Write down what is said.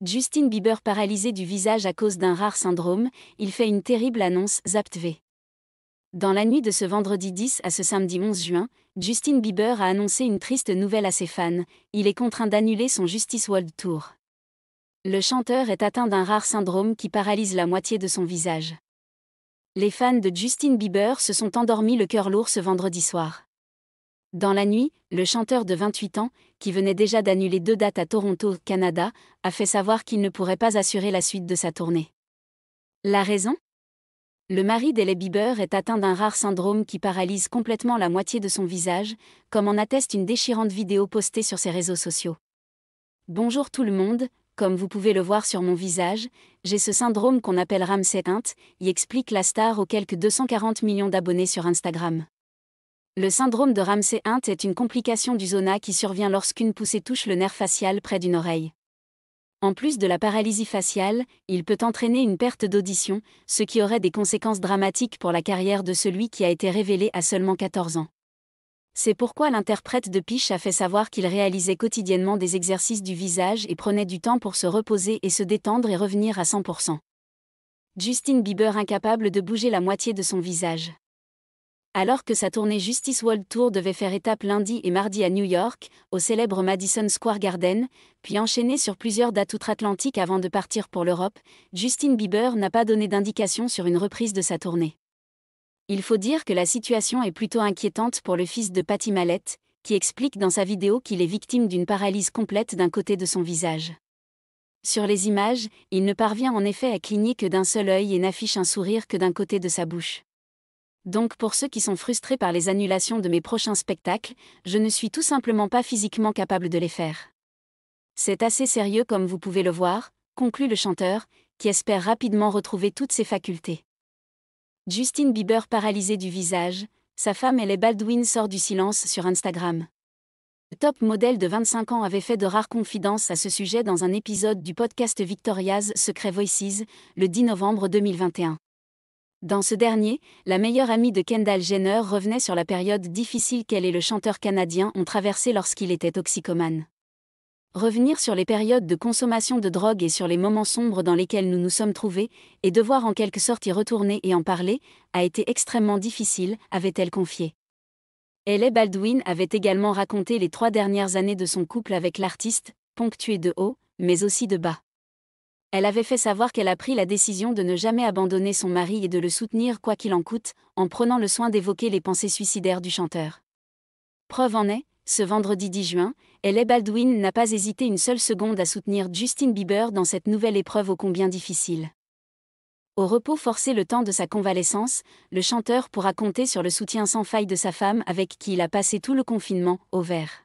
Justin Bieber paralysé du visage à cause d'un rare syndrome, il fait une terrible annonce, Zap TV. Dans la nuit de ce vendredi 10 à ce samedi 11 juin, Justin Bieber a annoncé une triste nouvelle à ses fans, il est contraint d'annuler son Justice World Tour. Le chanteur est atteint d'un rare syndrome qui paralyse la moitié de son visage. Les fans de Justin Bieber se sont endormis le cœur lourd ce vendredi soir. Dans la nuit, le chanteur de 28 ans, qui venait déjà d'annuler 2 dates à Toronto, Canada, a fait savoir qu'il ne pourrait pas assurer la suite de sa tournée. La raison ? Le mari d'Hailey Bieber est atteint d'un rare syndrome qui paralyse complètement la moitié de son visage, comme en atteste une déchirante vidéo postée sur ses réseaux sociaux. Bonjour tout le monde, comme vous pouvez le voir sur mon visage, j'ai ce syndrome qu'on appelle Ramsay Hunt, y explique la star aux quelques 240 millions d'abonnés sur Instagram. Le syndrome de Ramsay Hunt est une complication du zona qui survient lorsqu'une poussée touche le nerf facial près d'une oreille. En plus de la paralysie faciale, il peut entraîner une perte d'audition, ce qui aurait des conséquences dramatiques pour la carrière de celui qui a été révélé à seulement 14 ans. C'est pourquoi l'interprète de Peach a fait savoir qu'il réalisait quotidiennement des exercices du visage et prenait du temps pour se reposer et se détendre et revenir à 100%. Justin Bieber incapable de bouger la moitié de son visage. Alors que sa tournée Justice World Tour devait faire étape lundi et mardi à New York, au célèbre Madison Square Garden, puis enchaîner sur plusieurs dates outre-Atlantique avant de partir pour l'Europe, Justin Bieber n'a pas donné d'indication sur une reprise de sa tournée. Il faut dire que la situation est plutôt inquiétante pour le fils de Patty Mallette, qui explique dans sa vidéo qu'il est victime d'une paralysie complète d'un côté de son visage. Sur les images, il ne parvient en effet à cligner que d'un seul œil et n'affiche un sourire que d'un côté de sa bouche. Donc pour ceux qui sont frustrés par les annulations de mes prochains spectacles, je ne suis tout simplement pas physiquement capable de les faire. C'est assez sérieux comme vous pouvez le voir, conclut le chanteur, qui espère rapidement retrouver toutes ses facultés. Justin Bieber paralysé du visage, sa femme Hailey Baldwin sort du silence sur Instagram. Le top modèle de 25 ans avait fait de rares confidences à ce sujet dans un épisode du podcast Victoria's Secret Voices, le 10 novembre 2021. Dans ce dernier, la meilleure amie de Kendall Jenner revenait sur la période difficile qu'elle et le chanteur canadien ont traversée lorsqu'il était toxicomane. Revenir sur les périodes de consommation de drogue et sur les moments sombres dans lesquels nous nous sommes trouvés, et devoir en quelque sorte y retourner et en parler, a été extrêmement difficile, avait-elle confié. Hailey Baldwin avait également raconté les 3 dernières années de son couple avec l'artiste, ponctuées de hauts, mais aussi de bas. Elle avait fait savoir qu'elle a pris la décision de ne jamais abandonner son mari et de le soutenir quoi qu'il en coûte, en prenant le soin d'évoquer les pensées suicidaires du chanteur. Preuve en est, ce vendredi 10 juin, Hailey Baldwin n'a pas hésité une seule seconde à soutenir Justin Bieber dans cette nouvelle épreuve ô combien difficile. Au repos forcé le temps de sa convalescence, le chanteur pourra compter sur le soutien sans faille de sa femme avec qui il a passé tout le confinement, au vert.